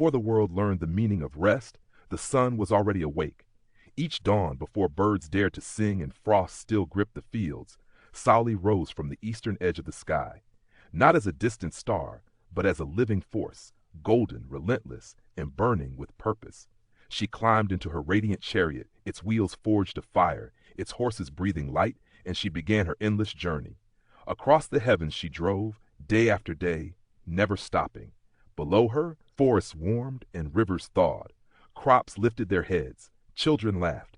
Before the world learned the meaning of rest, the sun was already awake. Each dawn, before birds dared to sing and frost still gripped the fields, Saule rose from the eastern edge of the sky, not as a distant star, but as a living force, golden, relentless, and burning with purpose. She climbed into her radiant chariot, its wheels forged of fire, its horses breathing light, and she began her endless journey. Across the heavens she drove, day after day, never stopping. Below her, forests warmed and rivers thawed. Crops lifted their heads, children laughed.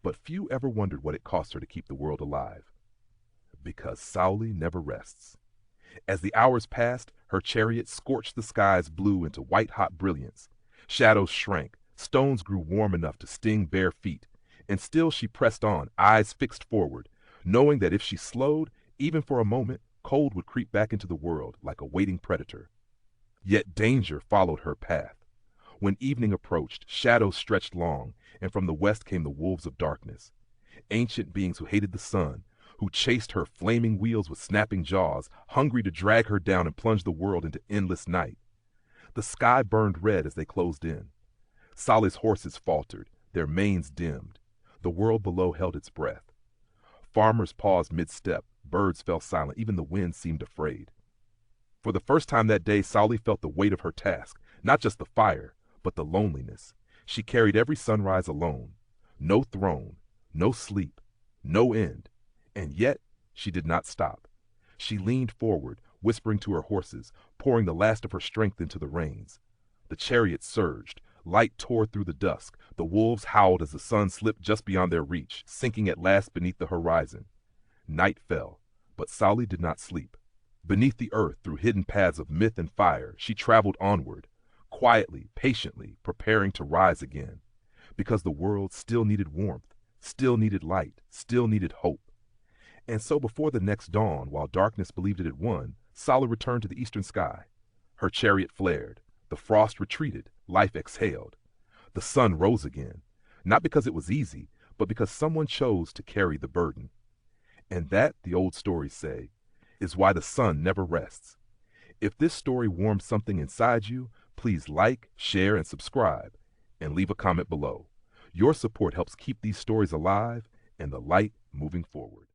But few ever wondered what it cost her to keep the world alive. Because Saule never rests. As the hours passed, her chariot scorched the sky's blue into white-hot brilliance. Shadows shrank, stones grew warm enough to sting bare feet, and still she pressed on, eyes fixed forward, knowing that if she slowed, even for a moment, cold would creep back into the world like a waiting predator. Yet danger followed her path. When evening approached, shadows stretched long, and from the west came the wolves of darkness. Ancient beings who hated the sun, who chased her flaming wheels with snapping jaws, hungry to drag her down and plunge the world into endless night. The sky burned red as they closed in. Saule's horses faltered, their manes dimmed. The world below held its breath. Farmers paused mid-step, birds fell silent, even the wind seemed afraid. For the first time that day, Saule felt the weight of her task, not just the fire, but the loneliness. She carried every sunrise alone. No throne, no sleep, no end. And yet, she did not stop. She leaned forward, whispering to her horses, pouring the last of her strength into the reins. The chariot surged. Light tore through the dusk. The wolves howled as the sun slipped just beyond their reach, sinking at last beneath the horizon. Night fell, but Saule did not sleep. Beneath the earth, through hidden paths of myth and fire, she traveled onward, quietly, patiently, preparing to rise again. Because the world still needed warmth, still needed light, still needed hope. And so before the next dawn, while darkness believed it had won, Saule returned to the eastern sky. Her chariot flared. The frost retreated. Life exhaled. The sun rose again, not because it was easy, but because someone chose to carry the burden. And that, the old stories say, is why the sun never rests. If this story warms something inside you, please like, share, and subscribe, and leave a comment below. Your support helps keep these stories alive and the light moving forward.